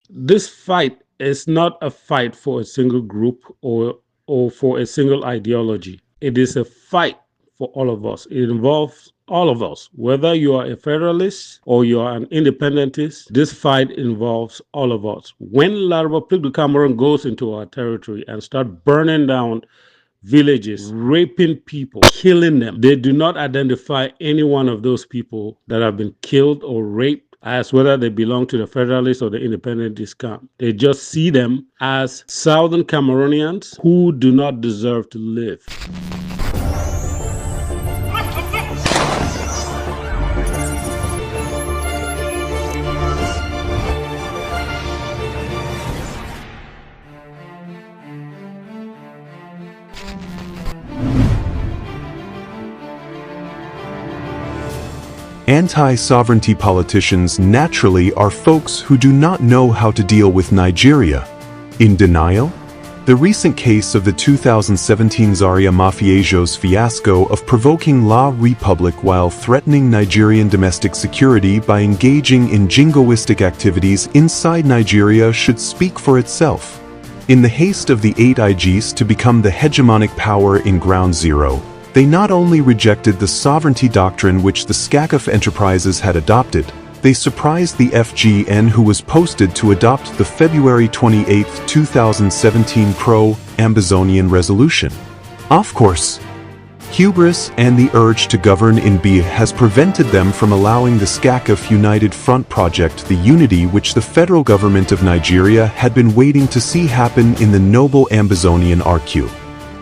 This fight is not a fight for a single group or for a single ideology. It is a fight for all of us. It involves all of us. Whether you are a federalist or you are an independentist, this fight involves all of us. When La Republique du Cameroon goes into our territory and start burning down villages, raping people, killing them, they do not identify any one of those people that have been killed or raped as whether they belong to the Federalists or the Independentist camp. They just see them as Southern Cameroonians who do not deserve to live. Anti-sovereignty politicians naturally are folks who do not know how to deal with Nigeria. In denial? The recent case of the 2017 Zaria Mafiejo's fiasco of provoking La Republique while threatening Nigerian domestic security by engaging in jingoistic activities inside Nigeria should speak for itself. In the haste of the 8 IGs to become the hegemonic power in Ground Zero, they not only rejected the sovereignty doctrine which the SCACF enterprises had adopted, they surprised the FGN who was posted to adopt the February 28, 2017 pro-Ambazonian resolution. Of course, hubris and the urge to govern in B has prevented them from allowing the SCACF United Front project the unity which the federal government of Nigeria had been waiting to see happen in the noble Ambazonian RQ.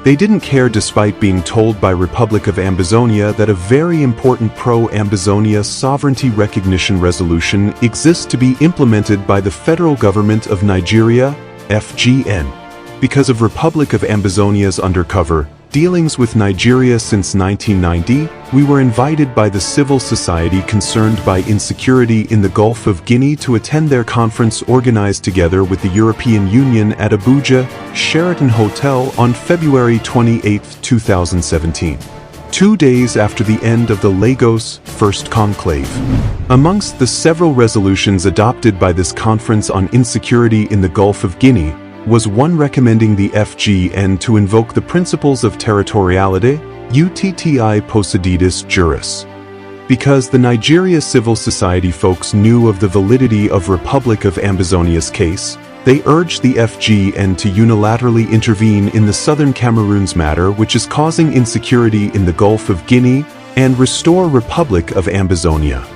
They didn't care despite being told by Republic of Ambazonia that a very important pro-Ambazonia sovereignty recognition resolution exists to be implemented by the federal government of Nigeria, FGN. Because of Republic of Ambazonia's undercover dealings with Nigeria since 1990, we were invited by the civil society concerned by insecurity in the Gulf of Guinea to attend their conference organized together with the European Union at Abuja, Sheraton Hotel on February 28, 2017. 2 days after the end of the Lagos First Conclave. Amongst the several resolutions adopted by this conference on insecurity in the Gulf of Guinea, was one recommending the FGN to invoke the principles of territoriality, UTTI possididis juris. Because the Nigeria civil society folks knew of the validity of Republic of Ambazonia's case, they urged the FGN to unilaterally intervene in the southern Cameroon's matter which is causing insecurity in the Gulf of Guinea and restore Republic of Ambazonia.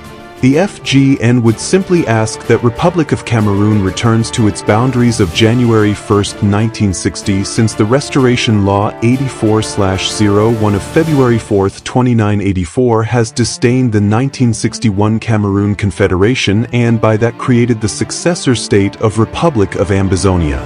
The FGN would simply ask that Republic of Cameroon returns to its boundaries of January 1, 1960 since the Restoration Law 84/01 of February 4, 2984 has disdained the 1961 Cameroon Confederation and by that created the successor state of Republic of Ambazonia.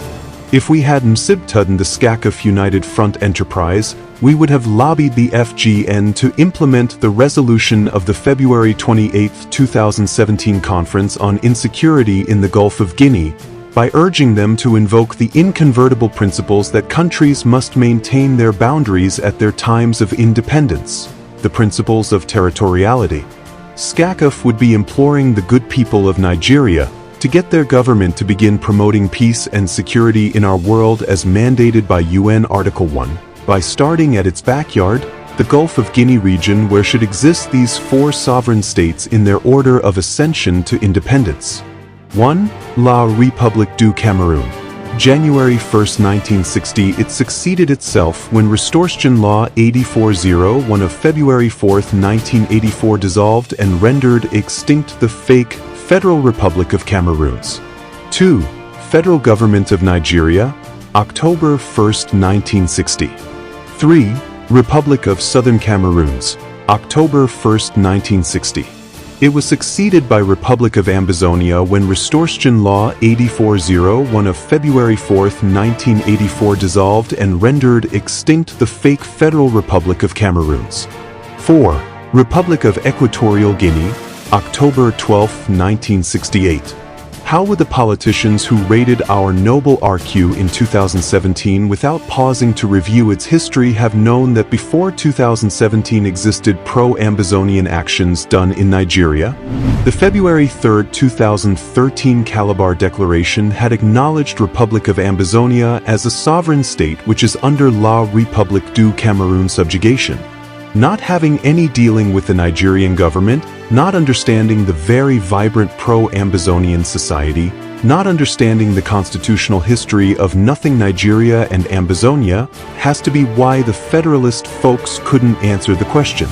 If we had msibtudden the SCACF United Front enterprise, we would have lobbied the FGN to implement the resolution of the February 28, 2017 Conference on Insecurity in the Gulf of Guinea, by urging them to invoke the inconvertible principles that countries must maintain their boundaries at their times of independence, the principles of territoriality. SCACF would be imploring the good people of Nigeria to get their government to begin promoting peace and security in our world as mandated by UN Article 1, by starting at its backyard, the Gulf of Guinea region where should exist these 4 sovereign states in their order of ascension to independence. 1. La République du Cameroun. January 1, 1960 it succeeded itself when Restoration Law 84/01 of February 4, 1984 dissolved and rendered extinct the fake Federal Republic of Cameroons. 2. Federal Government of Nigeria, October 1, 1960. 3. Republic of Southern Cameroons, October 1, 1960. It was succeeded by Republic of Ambazonia when Restoration Law 84/01 of February 4, 1984 dissolved and rendered extinct the fake Federal Republic of Cameroons. 4. Republic of Equatorial Guinea, October 12, 1968. How would the politicians who raided our noble RQ in 2017 without pausing to review its history have known that before 2017 existed pro-Ambazonian actions done in Nigeria? The February 3, 2013 Calabar Declaration had acknowledged Republic of Ambazonia as a sovereign state which is under La République du Cameroun subjugation. Not having any dealing with the Nigerian government, not understanding the very vibrant pro-Ambazonian society, not understanding the constitutional history of nothing Nigeria and Ambazonia, has to be why the federalist folks couldn't answer the question.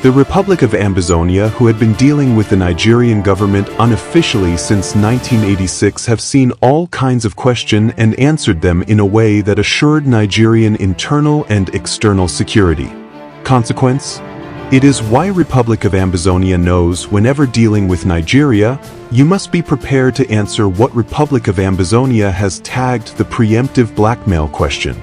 The Republic of Ambazonia, who had been dealing with the Nigerian government unofficially since 1986, have seen all kinds of questions and answered them in a way that assured Nigerian internal and external security. Consequence? It is why Republic of Ambazonia knows whenever dealing with Nigeria, you must be prepared to answer what Republic of Ambazonia has tagged the preemptive blackmail question.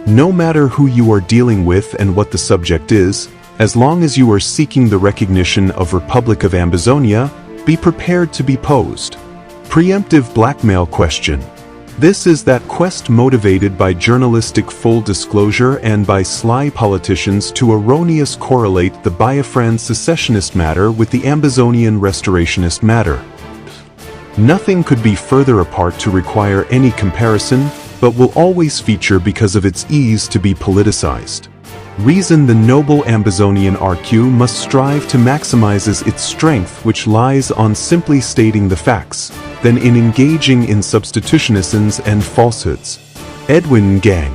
No matter who you are dealing with and what the subject is, as long as you are seeking the recognition of Republic of Ambazonia, be prepared to be posed. Preemptive blackmail question. This is that quest motivated by journalistic full disclosure and by sly politicians to erroneous correlate the Biafran secessionist matter with the Ambazonian restorationist matter. Nothing could be further apart to require any comparison, but will always feature because of its ease to be politicized. Reason the noble Ambazonian RQ must strive to maximizes its strength, which lies on simply stating the facts, than in engaging in substitutionisms and falsehoods. Edwin Ngang,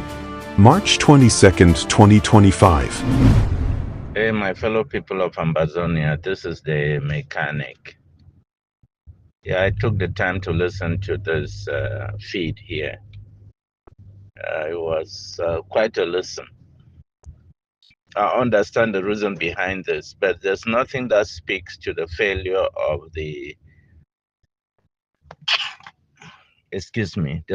March 22, 2025. Hey, my fellow people of Ambazonia, this is the mechanic. Yeah, I took the time to listen to this feed here. It was quite a listen. I understand the reason behind this, but there's nothing that speaks to the failure of the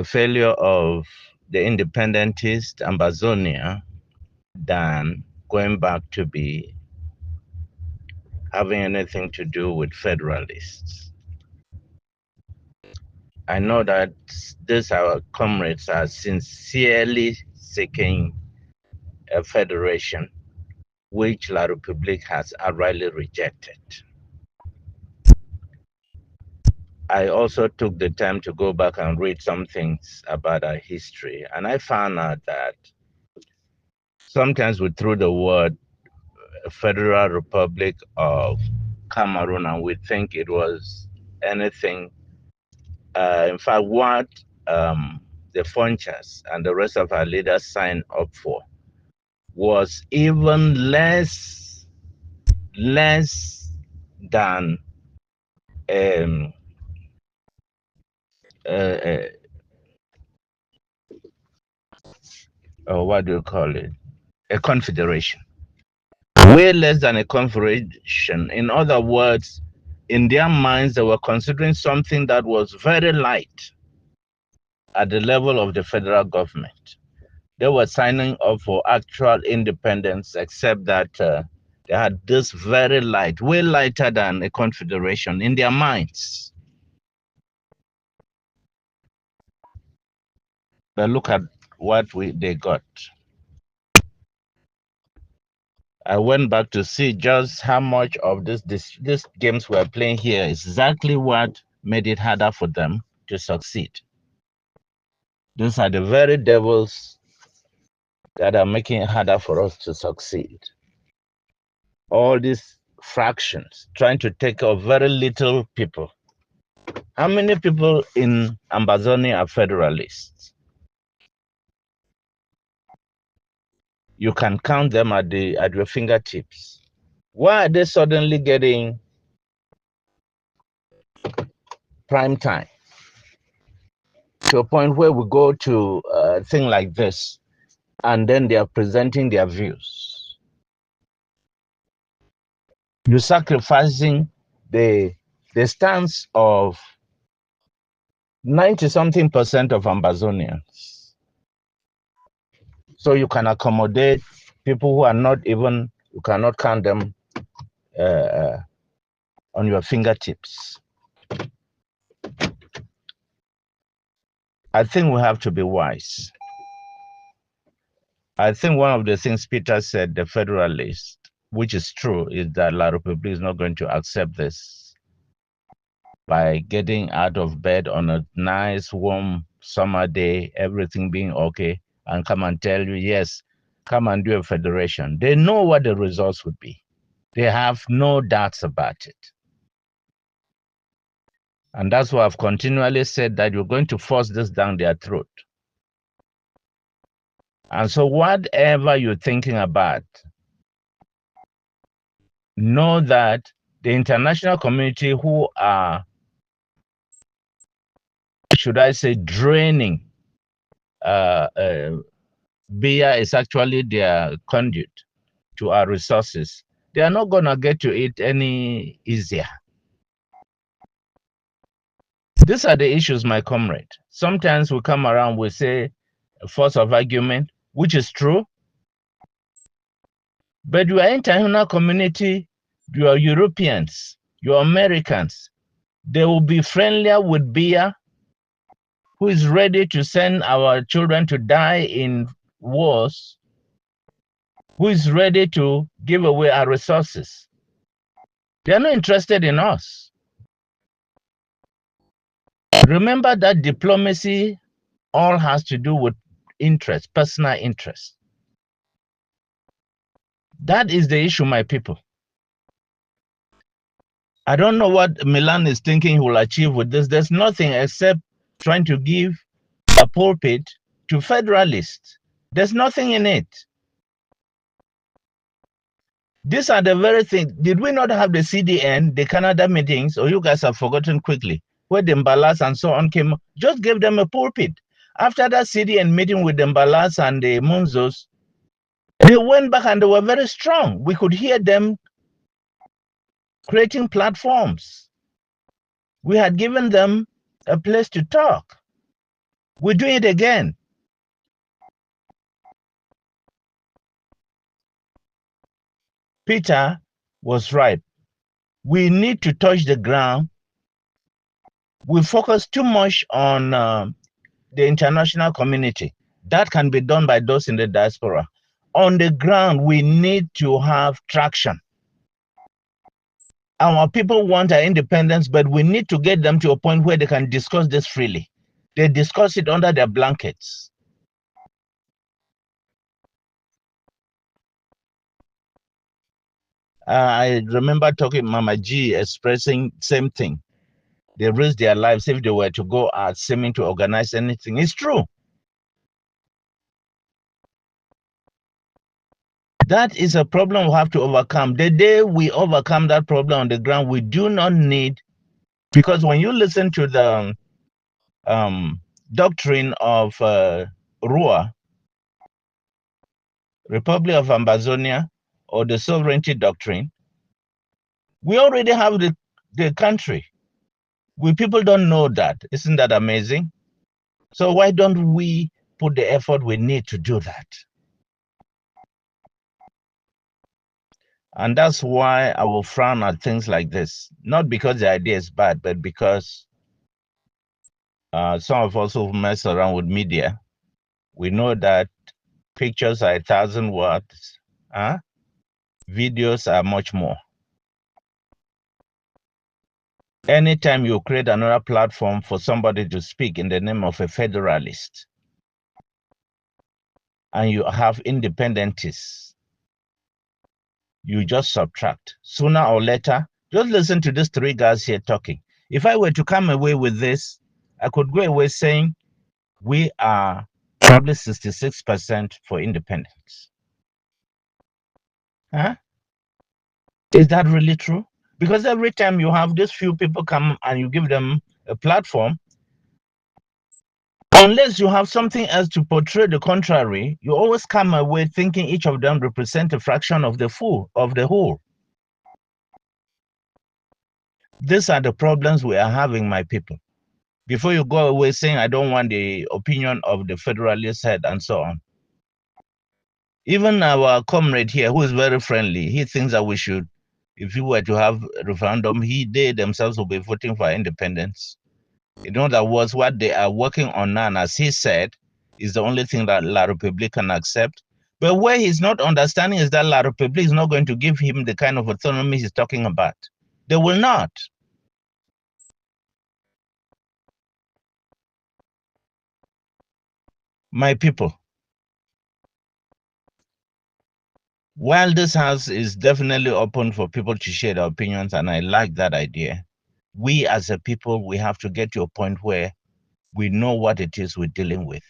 failure of the independentist Ambazonia than going back to be having anything to do with federalists. I know that our comrades are sincerely seeking a federation, which La République has outrightly rejected. I also took the time to go back and read some things about our history, and I found out that sometimes we threw the word Federal Republic of Cameroon and we think it was anything. In fact, what the Funchas and the rest of our leaders signed up for was even less than what do you call it? A confederation. Way less than a confederation. In other words, in their minds, they were considering something that was very light at the level of the federal government. They were signing up for actual independence, except that they had this very light, way lighter than a confederation in their minds. But look at what they got. I went back to see just how much of this games we're playing here is exactly what made it harder for them to succeed. These are the very devils that are making it harder for us to succeed. All these fractions trying to take care of very little people. How many people in Ambazonia are federalists? You can count them at your fingertips. Why are they suddenly getting prime time to a point where we go to a thing like this and then they are presenting their views? You're sacrificing the stance of 90-something% of Ambazonians. So you can accommodate people who are not even, you cannot count them on your fingertips. I think we have to be wise. I think one of the things Peter said, the federalist, which is true, is that La République is not going to accept this by getting out of bed on a nice, warm summer day, everything being okay, and come and tell you, yes, come and do a federation. They know what the results would be. They have no doubts about it. And that's why I've continually said that you're going to force this down their throat. And so whatever you're thinking about, know that the international community who are, should I say, draining beer is actually their conduit to our resources. They are not going to get to it any easier. These are the issues, my comrade. Sometimes we come around, we say a force of argument, which is true. But your international community, your Europeans, your Americans, they will be friendlier with beer, who is ready to send our children to die in wars, who is ready to give away our resources. They are not interested in us. Remember that diplomacy all has to do with interest, personal interest. That is the issue, my people. I don't know what Milan is thinking he will achieve with this. There's nothing except trying to give a pulpit to federalists. There's nothing in it. These are the very things. Did we not have the CDN, the Canada meetings, or you guys have forgotten quickly, where the Mbalas and so on came? Just give them a pulpit. After that CDN meeting with the Mbalas and the Munzos, they went back and they were very strong. We could hear them creating platforms. We had given them a place to talk. We're doing it again. Peter was right. We need to touch the ground. We focus too much on the international community. That can be done by those in the diaspora. On the ground, we need to have traction. Our people want our independence, but we need to get them to a point where they can discuss this freely. They discuss it under their blankets. I remember talking Mama G expressing same thing. They risk their lives if they were to go out seeming to organize anything. It's true. That is a problem we have to overcome. The day we overcome that problem on the ground, we do not need, because when you listen to the doctrine of RUA, Republic of Ambazonia, or the sovereignty doctrine, we already have the country. We people don't know that. Isn't that amazing? So why don't we put the effort we need to do that? And that's why I will frown at things like this. Not because the idea is bad, but because some of us who mess around with media, we know that pictures are 1,000 words, videos are much more. Anytime you create another platform for somebody to speak in the name of a federalist, and you have independentists, you just subtract. Sooner or later, just listen to these three guys here talking. If I were to come away with this, I could go away saying we are probably 66% for independence. Is that really true? Because every time you have these few people come and you give them a platform, unless you have something else to portray the contrary, you always come away thinking each of them represent a fraction of the whole. These are the problems we are having, my people. Before you go away saying, I don't want the opinion of the federalist head and so on. Even our comrade here, who is very friendly, he thinks that we should, if we were to have a referendum, they themselves will be voting for independence. In other words, what they are working on now, as he said, is the only thing that La République can accept. But where he's not understanding is that La République is not going to give him the kind of autonomy he's talking about. They will not. My people, while this house is definitely open for people to share their opinions, and I like that idea, we as a people, we have to get to a point where we know what it is we're dealing with.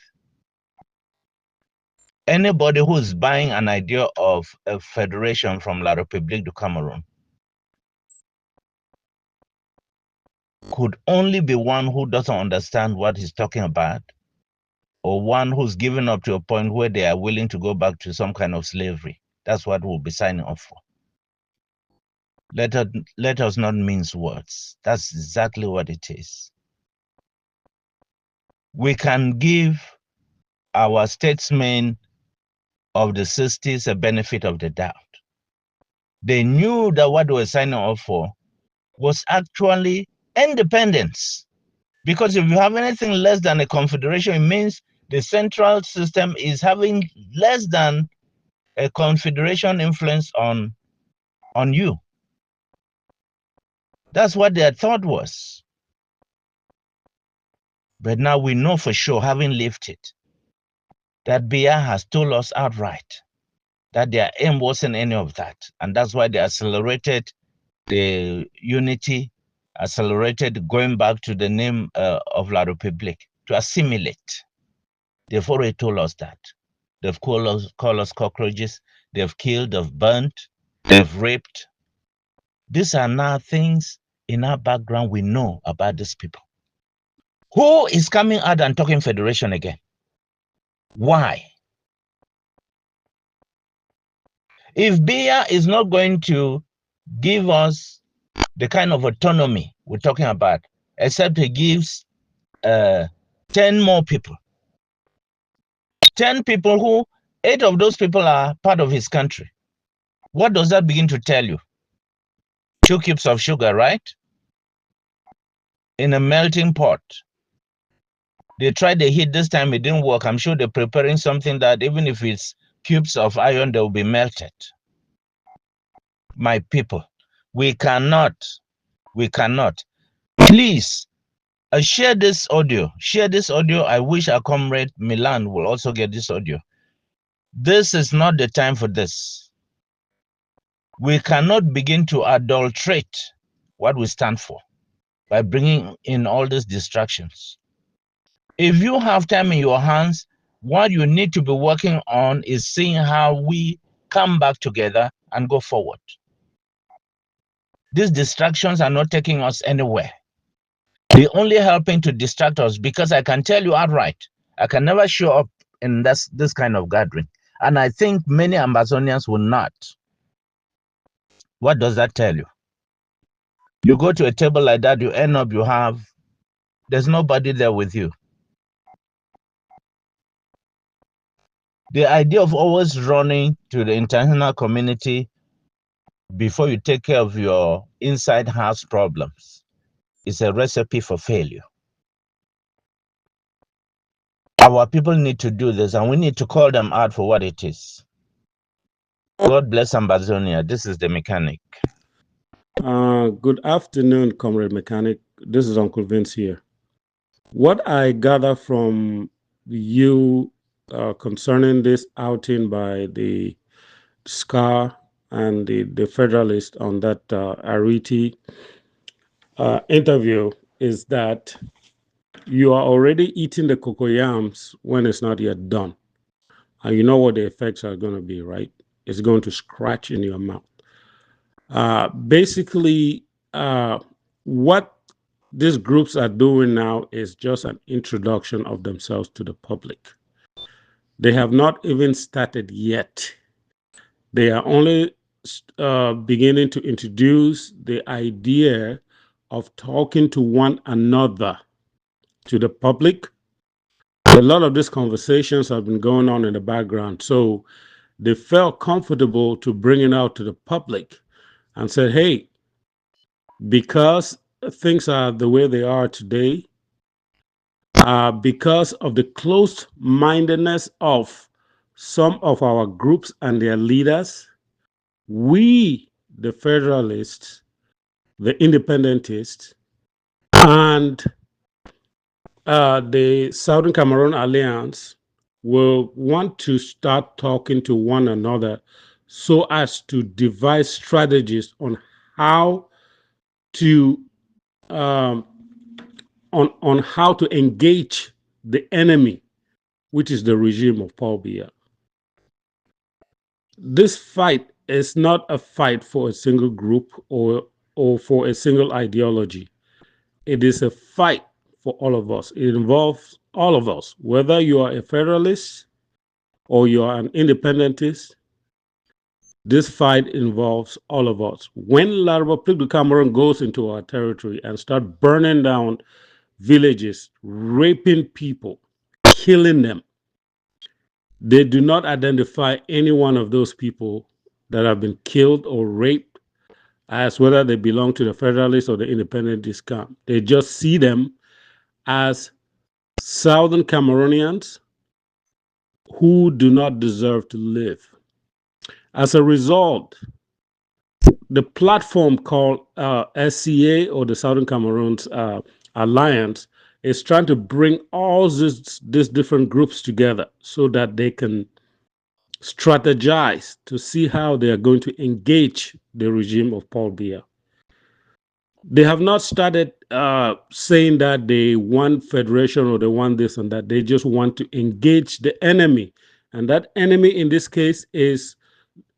Anybody who is buying an idea of a federation from La République du Cameroon could only be one who doesn't understand what he's talking about, or one who's given up to a point where they are willing to go back to some kind of slavery. That's what we'll be signing up for. Let us not mince words. That's exactly what it is. We can give our statesmen of the 60s a benefit of the doubt. They knew that what they were signing up for was actually independence. Because if you have anything less than a confederation, it means the central system is having less than a confederation influence on you. That's what their thought was. But now we know for sure, having lived it, that Biya has told us outright that their aim wasn't any of that. And that's why they accelerated the unity, accelerated going back to the name of La République, to assimilate. They've already told us that. They've called us cockroaches. They've killed, they've burnt, they've raped. These are now things in our background we know about these people. Who is coming out and talking federation again? Why? If Biya is not going to give us the kind of autonomy we're talking about, except he gives 10 more people, 10 people who 8 of those people are part of his country. What does that begin to tell you? 2 cubes of sugar, right? In a melting pot. They tried the heat this time, it didn't work. I'm sure they're preparing something that even if it's cubes of iron, they will be melted. My people, we cannot. Please, share this audio. Share this audio. I wish our comrade Milan will also get this audio. This is not the time for this. We cannot begin to adulterate what we stand for by bringing in all these distractions. If you have time in your hands, what you need to be working on is seeing how we come back together and go forward. These distractions are not taking us anywhere. They're only helping to distract us, because I can tell you outright, I can never show up in this kind of gathering. And I think many Ambazonians will not. What does that tell you? You go to a table like that, you end up, there's nobody there with you. The idea of always running to the international community before you take care of your inside house problems is a recipe for failure. Our people need to do this, and we need to call them out for what it is. God bless Ambazonia. This is the mechanic. Good afternoon, Comrade Mechanic. This is Uncle Vince here. What I gather from you concerning this outing by the SCAR and the Federalist on that Ariti interview is that you are already eating the cocoyams when it's not yet done. And you know what the effects are going to be, right? It's going to scratch in your mouth. Basically, what these groups are doing now is just an introduction of themselves to the public. They have not even started yet. They are only beginning to introduce the idea of talking to one another to the public. A lot of these conversations have been going on in the background. So they felt comfortable to bring it out to the public and said, hey, because things are the way they are today, because of the closed mindedness of some of our groups and their leaders. We, the Federalists, the Independentists, and the Southern Cameroon Alliance will want to start talking to one another so as to devise strategies on how to um, on how to engage the enemy, which is the regime of Paul Biya. This fight is not a fight for a single group or for a single ideology. It is a fight for all of us. It involves all of us, whether you are a federalist or you are an independentist. This fight involves all of us. When La Republique du Cameroon goes into our territory and start burning down villages, raping people, killing them, they do not identify any one of those people that have been killed or raped as whether they belong to the Federalist or the Independentist camp. They just see them as Southern Cameroonians who do not deserve to live. As a result, the platform called SCA or the Southern Cameroons Alliance is trying to bring all these different groups together so that they can strategize to see how they are going to engage the regime of Paul Biya. They have not started saying that they want federation or they want this and that. They just want to engage the enemy. And that enemy in this case is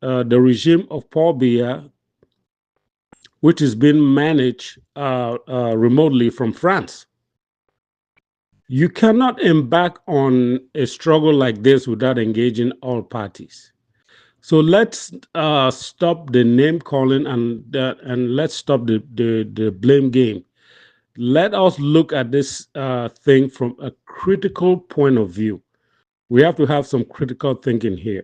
the regime of Paul Biya, which is being managed remotely from France. You cannot embark on a struggle like this without engaging all parties. So let's stop the name calling and let's stop the blame game. Let us look at this thing from a critical point of view. We have to have some critical thinking here.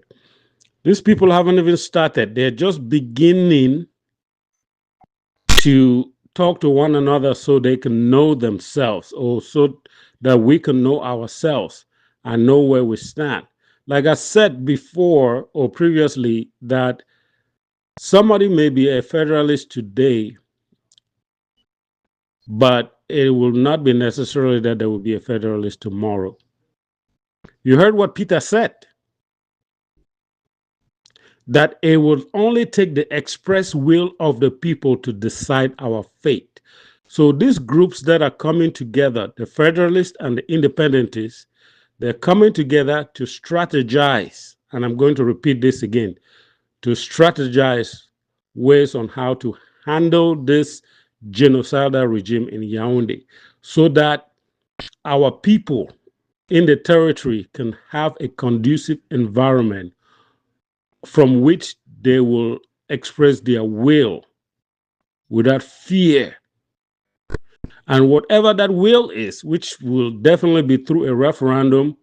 These people haven't even started, they're just beginning to talk to one another so they can know themselves or so that we can know ourselves and know where we stand. Like I said before or previously, that somebody may be a federalist today, but it will not be necessarily that there will be a federalist tomorrow. You heard what Peter said, that it will only take the express will of the people to decide our fate. So these groups that are coming together, the Federalists and the Independentists, they're coming together to strategize. And I'm going to repeat this again, to strategize ways on how to handle this genocidal regime in Yaoundé so that our people in the territory can have a conducive environment from which they will express their will without fear. And whatever that will is, which will definitely be through a referendum,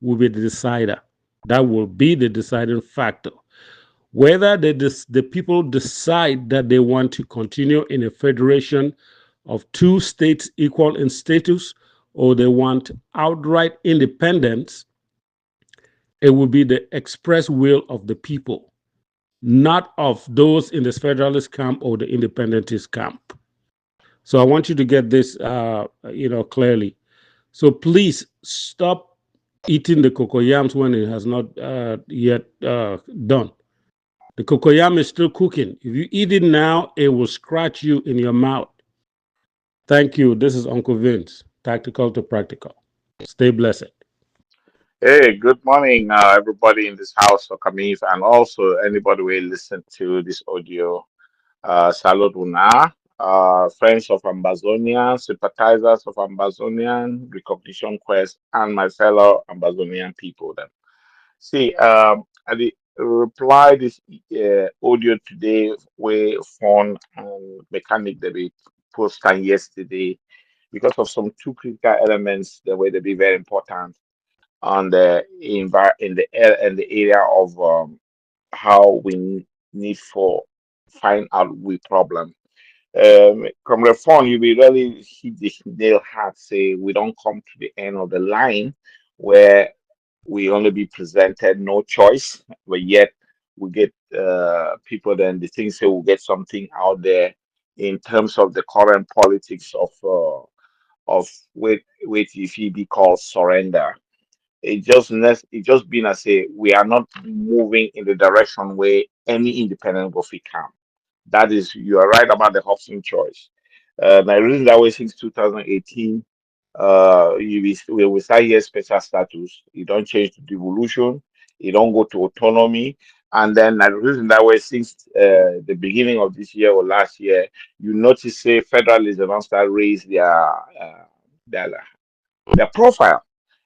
will be the decider. That will be the deciding factor. Whether the people decide that they want to continue in a federation of two states equal in status or they want outright independence, it will be the express will of the people, not of those in the federalist camp or the independentist camp. So I want you to get this, clearly. So please stop eating the cocoyams when it has not yet done. The cocoyam is still cooking. If you eat it now, it will scratch you in your mouth. Thank you. This is Uncle Vince, Tactical to Practical. Stay blessed. Hey, good morning, everybody in this house for Kamif, and also anybody who listen to this audio. Salud Una, friends of Ambazonia, sympathizers of Ambazonian, Recognition Quest, and my fellow Ambazonian people. Then, see, I did reply this audio today where phone and mechanic that we posted yesterday because of some two critical elements that were to be very important on the in the area of how we need for find out we problem. Come reform, you be really hit the nail hard. Say we don't come to the end of the line where we only be presented no choice, but yet we get people. Then the thing say we'll get something out there in terms of the current politics of wait if he be called surrender. It just been as say we are not moving in the direction where any independent will come. That is, you are right about the Hobson choice. My reason that way since 2018, we start here special status. You don't change to devolution. You don't go to autonomy. And then the reason that way since the beginning of this year or last year, you notice say federalism now start raise their their profile.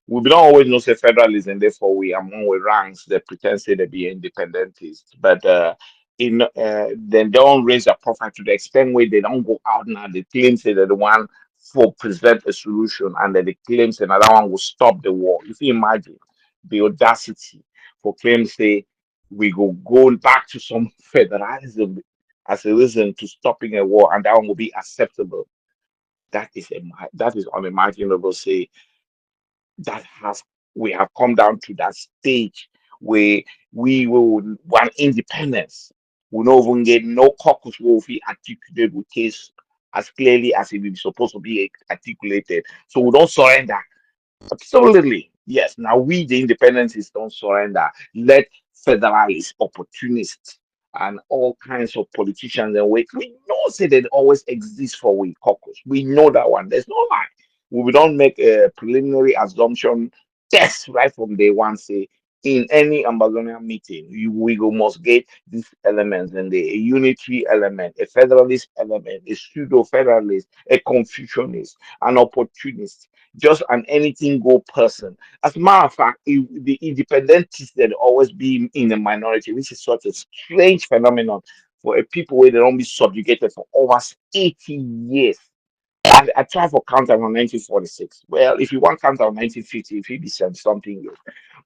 We don't always know say federalism, therefore we among we ranks that pretend say they be independentists, but in then they don't raise their profile to the extent where they don't go out now. They claim say they're the one for present a solution, and then they claim say another one will stop the war. If you imagine the audacity for claim say we go back to some federalism as a reason to stopping a war, and that one will be acceptable. That is unimaginable. Say that has we have come down to that stage where we will want independence. We don't even get no caucus will be articulated with case as clearly as it is supposed to be articulated. So we don't surrender. Absolutely. Yes. Now we, the independents, don't surrender. Let federalists, opportunists, and all kinds of politicians and we know say they always exist for we caucus. We know that one. There's no lie. We don't make a preliminary assumption test right from day one. Say in any Ambazonia meeting, we go must get these elements and the a unitary element, a federalist element, a pseudo federalist, a Confucianist, an opportunist, just an anything go person. As a matter of fact, the independentists that always be in the minority, which is such a strange phenomenon for a people where they don't be subjugated for over 80 years. I try for counter on 1946. Well, if you want counter on 1950, if you be something years.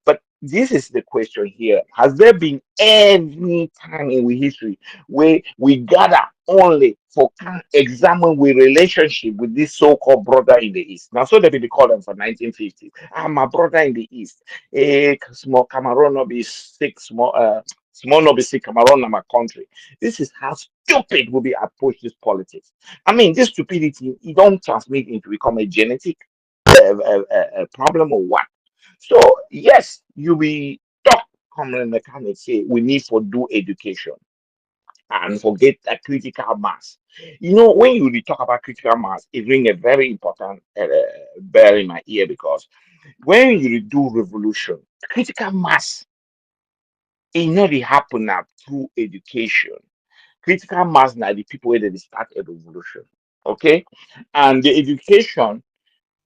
But this is the question here. Has there been any time in history where we gather only for can examine we relationship with this so-called brother in the East? Now, so they be call them for 1950. Ah, my brother in the East. Small Cameroon no be sick, small no be sick, Cameroon na my country. This is how stupid will be approach this politics. I mean, this stupidity, it don't transmit into become a genetic problem or what? So yes, you be talk common mechanics say we need for do education and forget a critical mass. You know, when you really talk about critical mass, it ring a very important bell in my ear because when you do revolution, critical mass it not dey happen now through education. Critical mass now the people where they start a revolution. Okay, and the education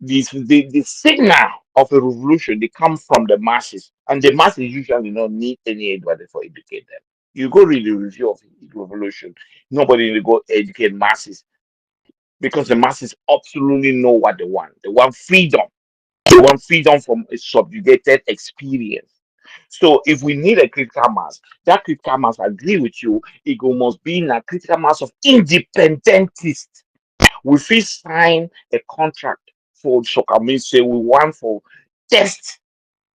the signal of a revolution they come from the masses, and the masses usually don't need any anybody for educate them. You go read the review of revolution, nobody will go educate masses because the masses absolutely know what they want. They want freedom. They want freedom from a subjugated experience. So if we need a critical mass, that critical mass, I agree with you, it must be in a critical mass of independentists. We fit sign a contract for soccer means say we want for test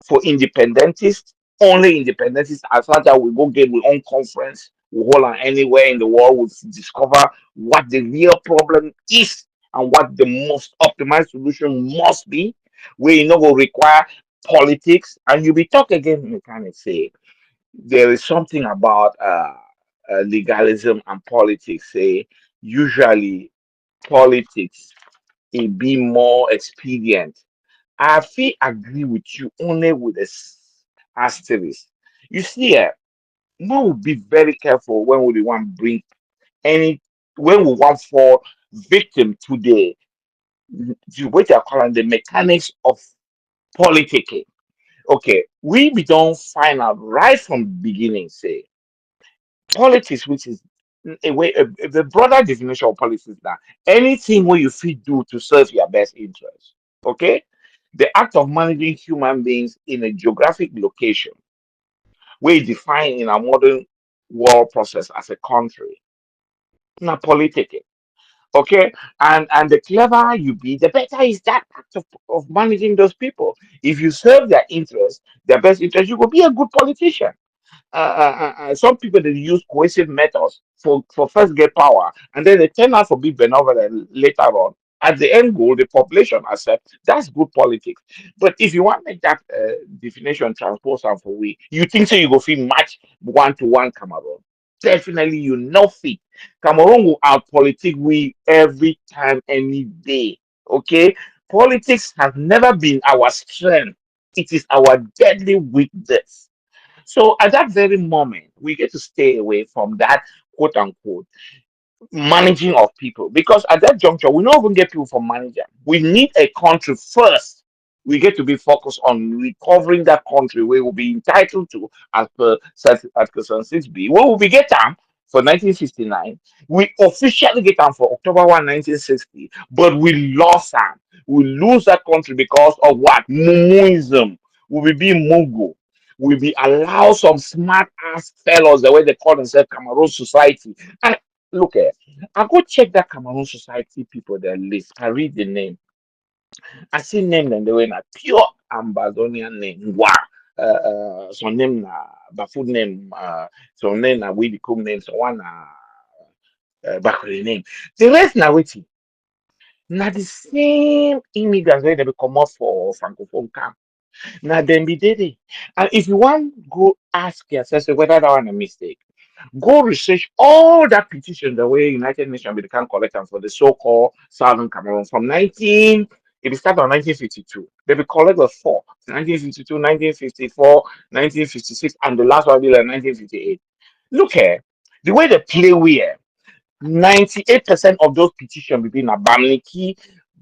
for independentists, only independentists as far as we go get our own conference, we hold on anywhere in the world, we discover what the real problem is and what the most optimized solution must be, where you know will require politics. And you be talk again, mechanics say there is something about legalism and politics, say usually politics it be more expedient. I feel agree with you only with asterisk. You see, one will be very careful when we want bring any when we want for victim to the what they calling the mechanics of politicking. Okay, we don't find out right from beginning. Say politics, which is a way the broader definition of politics is that anything where you feel do to serve your best interest. Okay, the act of managing human beings in a geographic location where defined in a modern world process as a country. Not politics. Okay, and the cleverer you be, the better is that act of managing those people. If you serve their interest, their best interest, you will be a good politician. Some people they use coercive methods for first get power, and then they turn out to be benevolent later on. At the end goal, the population accept that's good politics. But if you want to make that definition transpose and for we, you think so you go feel match 1-to-1 Cameroon. Definitely you not fit. Cameroon will out politic we every time, any day. Okay, politics has never been our strength. It is our deadly weakness. So at that very moment, we get to stay away from that quote unquote managing of people because at that juncture, we don't even get people for manager. We need a country first. We get to be focused on recovering that country where we'll be entitled to as per Article 6B. Where will we get them for 1959? We officially get them for October 1, 1960, but we lost them. We lose that country because of what? Mumuism. We will be Mugu. We will be allow some smart ass fellows the way they call themselves Cameroon Society. And look, I go check that Cameroon Society people their list. I read the name. I see name them the way na pure Ambazonian name. Wow. Some name na Bafut name. Some name na we become name. Some one na Bakuri name. The rest na waiting. Na the same immigrants wey dem come comot for francophone camp. Na dem be dey. And if you want go ask yourself say whether that one a mistake, go research all that petition the way United Nations can collect them for the so-called Southern Cameroon from 19. It started on 1952. They be collected four: 1952, 1954, 1956, and the last one be like 1958. Look here, the way they play we here, 98% of those petitions between Abamniki,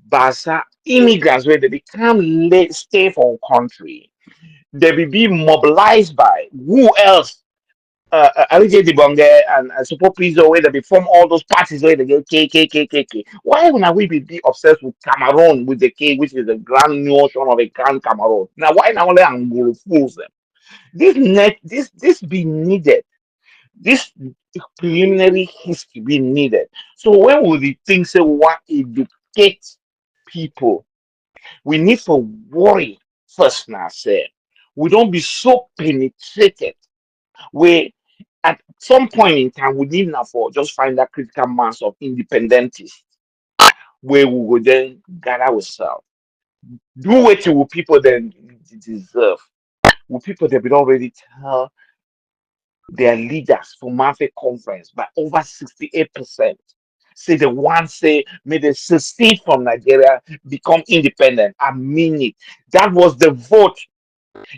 Basa, immigrants where they become stay for a country. They will be mobilized by who else? Alije Dibonge and Super Pizzo where they form all those parties where they get K K K K K. Why would we be obsessed with Cameroon with the K, which is the grand notion of a grand Cameroon? Now why not only Angola fools them? This be needed. This preliminary history be needed. So when will the things say what educate people? We need to worry first now say we don't be so penetrated where at some point in time we need now for just find that critical mass of independentists where we will then gather ourselves. Do what will people then deserve. Will people that be already tell their leaders for Mafia conference by over 68%. Say the one say may they secede from Nigeria, become independent. I mean it. That was the vote.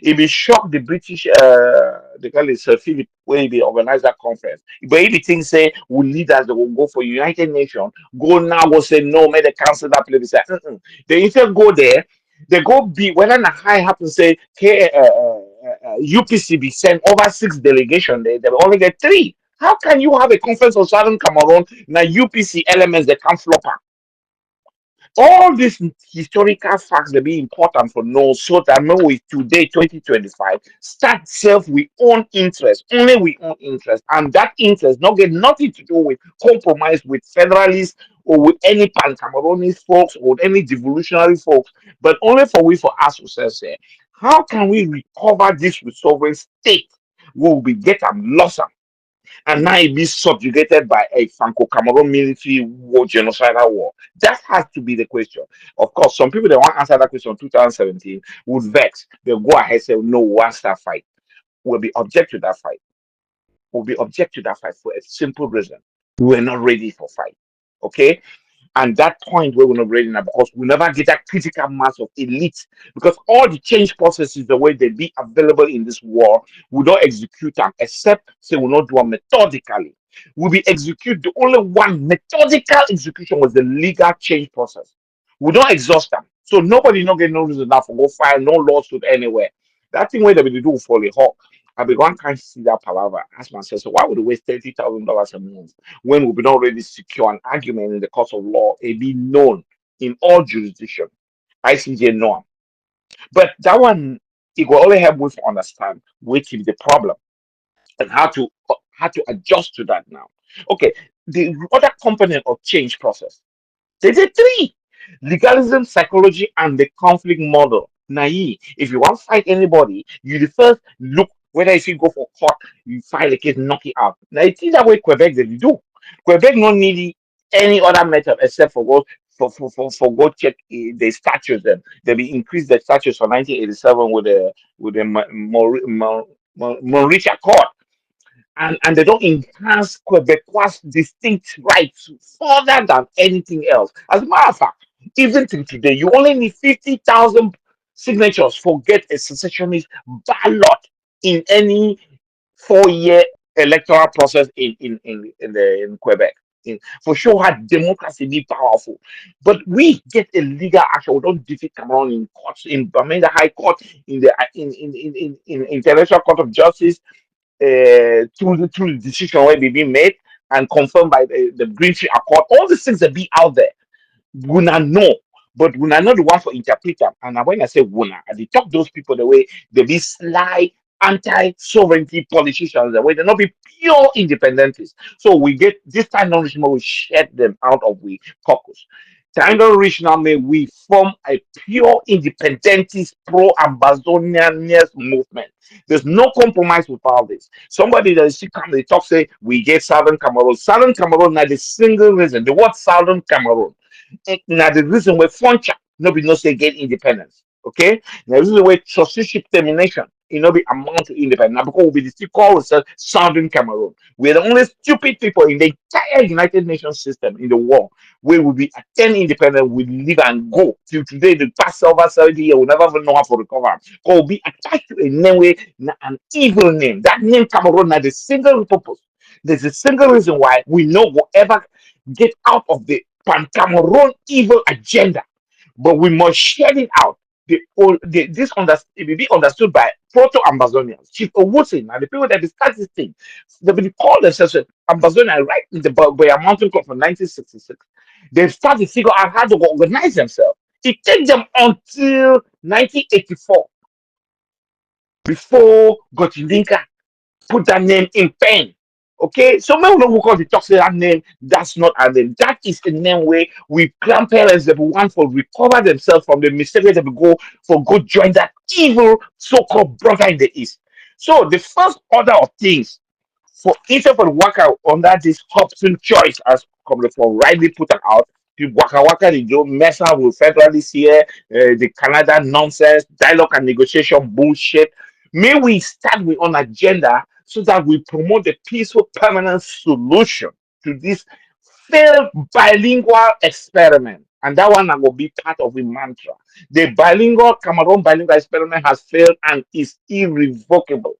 It be shocked the British, they call it Sir Philip, when they organize that conference. But if the thing say, we leaders that will go for United Nations, go now, go say no, may they cancel that place. They say, "Mm-mm." They instead go there, they go be, when a high happen, say, UPCB send over 6 delegations, they will only get 3. How can you have a conference of Southern Cameroon, now UPC elements that come flop? All these historical facts they be important for know so that when we today 2025 start self we own interest only we own interest and that interest not get nothing to do with compromise with federalists or with any pan-Cameroonese folks or with any devolutionary folks but only for we for us ourselves say how can we recover this with sovereign state will we get them lost and now it be subjugated by a Franco-Cameroon military war, genocidal war? That has to be the question. Of course, some people that want to answer that question in 2017 would vex. They'll go ahead and say, no, one star fight. We'll be object to that fight. We'll be object to that fight for a simple reason. We're not ready for fight. Okay? And that point where we're not ready now because we never get that critical mass of elite because all the change processes the way they be available in this war we don't execute them except say we not do them methodically we be execute the only one methodical execution was the legal change process we don't exhaust them so nobody not get no reason now for go file no lawsuit anywhere that thing where they be do for the hawk I be one kind see that palaver ask myself so why would we waste $30,000 a month when we been already secure an argument in the court of law, it be known in all jurisdiction. ICJ know. But that one, it will only help us understand which is the problem and how to adjust to that now. Okay, the other component of change process. They did three: legalism, psychology, and the conflict model. Naive. If you want to fight anybody, you the first look whether if you go for court, you file a case, knock it out. Now it's that way Quebec they do. Quebec not need any other method except for go go check the statutes. Them they be increased the statutes for 1987 with the Maurice Accord, and they don't enhance Quebecois distinct rights further than anything else. As a matter of fact, even till today, you only need 50,000 signatures for get a secessionist ballot in any 4 year electoral process in Quebec. For sure, how democracy be powerful, but we get a legal action. We don't defeat Cameroon in courts, in the High Court, in the in International Court of Justice, through the decision where they being made and confirmed by the Greenfield Accord. All these things that be out there, we not know. But we are not the one for interpret them. And when I say Wuna, I dey talk those people the way they be sly anti-sovereignty politicians, the way they not be pure independentists. So we get this time not rich, we shed them out of we caucus. Time not rich now, may we form a pure independentist pro-Ambazonianist movement. There's no compromise with all this. Somebody that is come, they talk say we get Southern Cameroon. Southern Cameroon, now the single reason. The word Southern Cameroon. Now the reason we're French, nobody knows they get independence. Okay? Now this is the way trusteeship termination. It not be amount to independence. Now because we be still call ourselves Southern Cameroon. We're the only stupid people in the entire United Nations system in the world where we be attend independent, we live and go. Till today, the past over 70 years, we never even know how to recover. Because we be attached to a name way, an evil name. That name Cameroon has a single purpose. There's a single reason why we know will ever get out of the pan Cameroon evil agenda, but we must share it out. It will be understood by proto Ambazonians. Chief Owusin and the people that discuss this thing, they will call themselves Ambazonia right in the Boya Mountain Club from 1966. They've started to figure out how to organize themselves. It takes them until 1984 before Gotindinka put that name in pen. Okay, so many people call the talk say that name, that's not a name. That is the name where we grandparents that want for recover themselves from the mistake that we go join that evil so-called brother in the east. So the first order of things for each of the worker under this Hobson choice, as Comrade for rightly put it out, the waka waka, the Joe mess up with federalists here, the Canada nonsense, dialogue and negotiation bullshit. May we start with an agenda so that we promote the peaceful permanent solution to this failed bilingual experiment. And that one will be part of the mantra. The bilingual Cameroon bilingual experiment has failed and is irrevocable.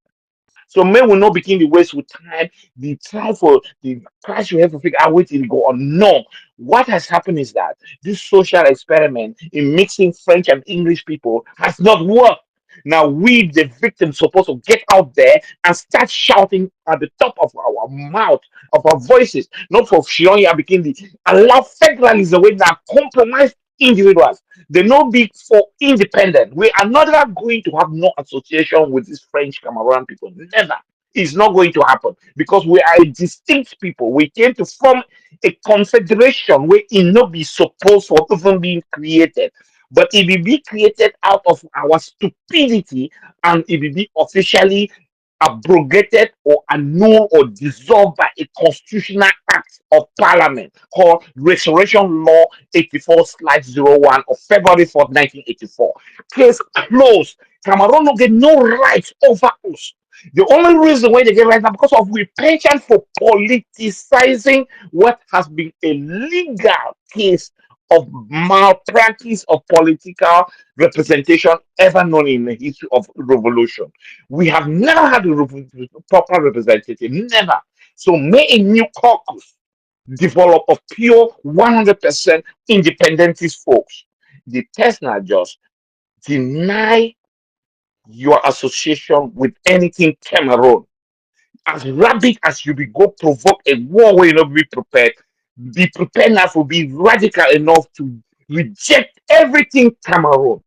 So may we not begin the waste with time, the try for the price you have to figure out what will go on. No. What has happened is that this social experiment in mixing French and English people has not worked. Now we, the victims, supposed to get out there and start shouting at the top of our mouth, of our voices, not for Shionya begin the allow federalism with that compromise individuals. They no be for independent. We are not going to have no association with these French Cameroon people. Never. It's not going to happen because we are a distinct people. We came to form a confederation where it not be supposed for even being created. But it will be created out of our stupidity and it will be officially abrogated or annulled or dissolved by a constitutional act of parliament called Restoration Law 84/01 of February 4th, 1984. Case closed. Cameroon don't get no rights over us. The only reason why they get rights is because of we penchant for politicizing what has been a legal case of malpractice of political representation ever known in the history of revolution. We have never had a proper representative, never. So may a new caucus develop of pure 100% independentist folks. The test now just deny your association with anything Cameroon. As rabid as you be go provoke a war where you not be prepared now to be radical enough to reject everything Cameroon.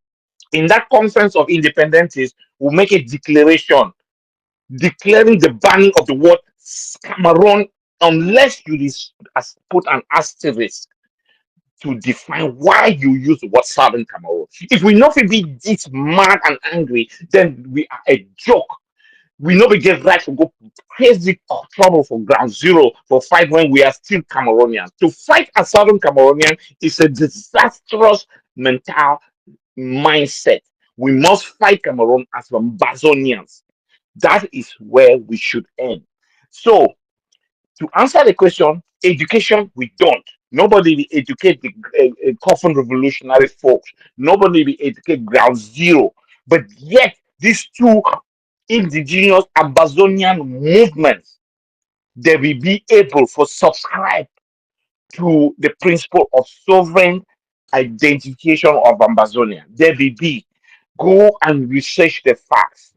In that conference of independentists, will make a declaration declaring the banning of the word Cameroon unless you put an asterisk to define why you use the word Southern Cameroon. If we know if be this mad and angry, then we are a joke. We know we get right to go crazy trouble for ground zero for fight when we are still Cameroonians. To fight a Southern Cameroonian is a disastrous mental mindset. We must fight Cameroon as Ambazonians. That is where we should end. So, to answer the question, education, we don't. Nobody will educate the coffin revolutionary folks. Nobody will educate ground zero. But yet, these two indigenous Ambazonian movements, they will be able to subscribe to the principle of sovereign identification of Ambazonia. They will be go and research the facts.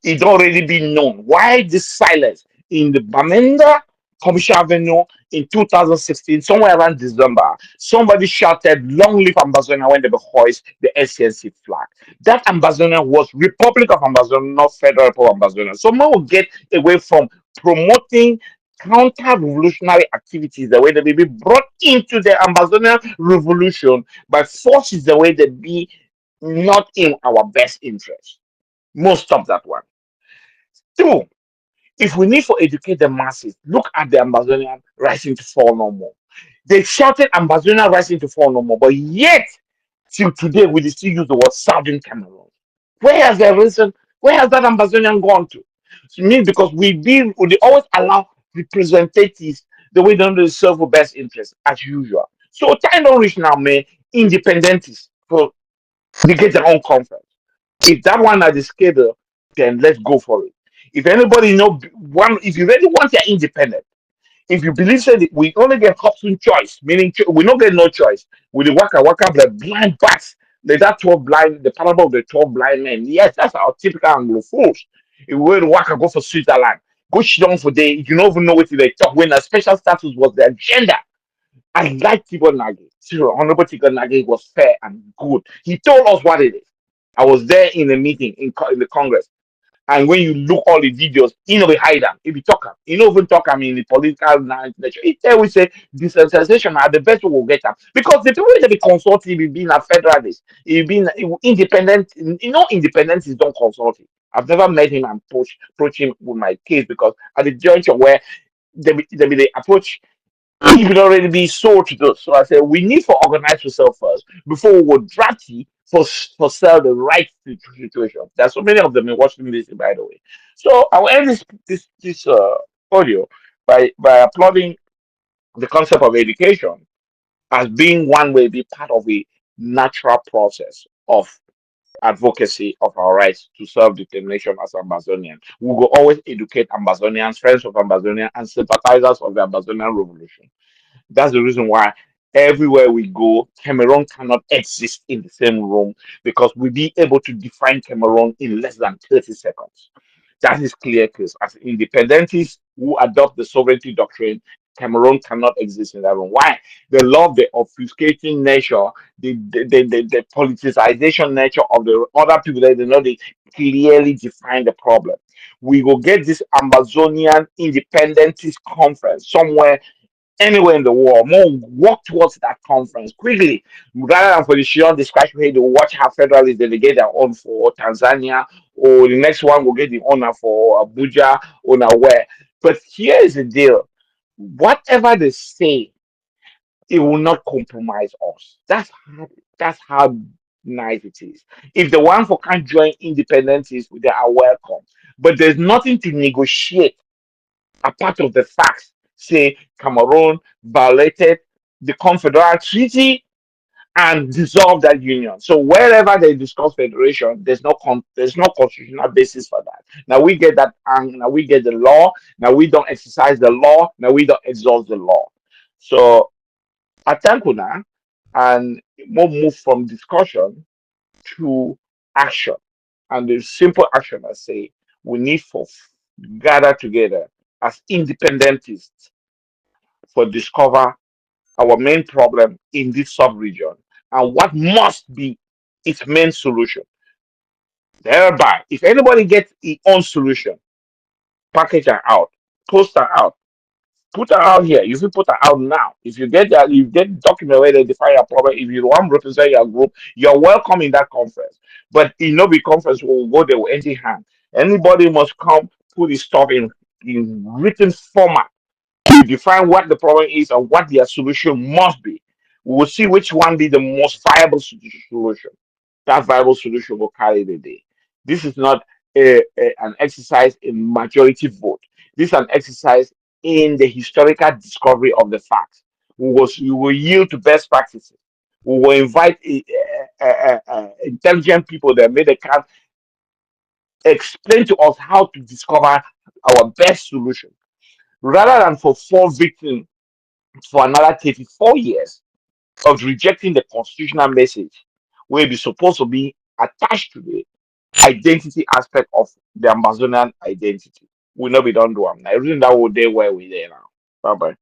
It's already been known. Why this silence in the Bamenda Commercial Avenue in 2016, somewhere around December, somebody shouted "Long live Ambazonia" when they hoist the SNC flag. That Ambazonia was Republic of Ambazonia, not Federal Republic of Ambazonia. Someone will get away from promoting counter-revolutionary activities the way they may be brought into the Ambazonia revolution by forces the way they be not in our best interest. Most of that one. Two, if we need to educate the masses, look at the Amazonian rising to fall no more. They shouted Amazonian rising to fall no more, but yet till today we still use the word Southern Cameroon. Where has the reason? Where has that Amazonian gone to? It means because we always allow representatives the way they don't serve for best interest as usual. So time don't reach now, man. Independentists for they get their own conference. If that one are the schedule, then let's go for it. If anybody know one, if you really want your independent, if you believe that we only get option choice, meaning we don't get no choice. With the waka the blind bats, that 12 blind, the parable of the 12 blind men. Yes, that's our typical Anglophones. If we were waka go for Switzerland, go shit on for day, you don't even know what they talk when a special status was the agenda. I like Tibo Nagi. Seriously, Honorable Tibo Nagi was fair and good. He told us what it is. I was there in the meeting in the Congress. And when you look all the videos, you know, we hide them. If you talk them, you know, even talk them in the political nature. It tell we say decentralization are the best way we'll get them. Because the people that be consulting, if being a federalist, if being independent, you know, independence is don't consult him. I've never met him and approach him with my case because at the juncture where they approach he will already be sold to those. So I said we need to organize ourselves first before we would draft you for sell the right situation. There's so many of them in Washington DC, by the way. So I will end this audio by applauding the concept of education as being one way, be part of a natural process of advocacy of our rights to self-determination as Ambazonian. We will always educate Ambazonians, friends of Ambazonia, and sympathizers of the Ambazonian revolution. That's the reason why everywhere we go, Cameroon cannot exist in the same room because we'll be able to define Cameroon in less than 30 seconds. That is clear case. As independentists who adopt the sovereignty doctrine, Cameroon cannot exist in that room. Why? They love the obfuscating nature, the politicization nature of the other people that they know they clearly define the problem. We will get this Amazonian independentist conference somewhere anywhere in the world. More work towards that conference quickly rather than for the sheer discussion here to watch how federalists delegate their own for Tanzania or the next one will get the honor for Abuja or nowhere. But here is the deal. Whatever they say, it will not compromise us. That's how nice it is. If the one for can't join independentists, they are welcome. But there's nothing to negotiate apart of the facts, say Cameroon violated the Confederal Treaty and dissolved that union. So wherever they discuss federation, there's no constitutional basis for that. Now we get that, and now we get the law. Now we don't exercise the law. Now we don't exhaust the law. So I thank you now, and we'll move from discussion to action. And the simple action I say we need for gather together as independentists for discover our main problem in this sub-region and what must be its main solution. Thereby, if anybody gets its own solution, package her out, post her out, Put her out here. If you put her out now, if you get that, you get document where they define your problem. If you want to represent your group, you're welcome in that conference. But in no big conference will go there with empty hand. Anybody must come put his stuff in written format to define what the problem is and what their solution must be. We will see which one be the most viable solution. That viable solution will carry the day. This is not an exercise in majority vote. This is an exercise in the historical discovery of the facts. We will yield to best practices. We will invite intelligent people that may they can explain to us how to discover our best solution rather than for fall victim for another 34 years of rejecting the constitutional message where be supposed to be attached to the identity aspect of the Amazonian identity. We know we don't do them. Everything that will there where we there now. Bye bye.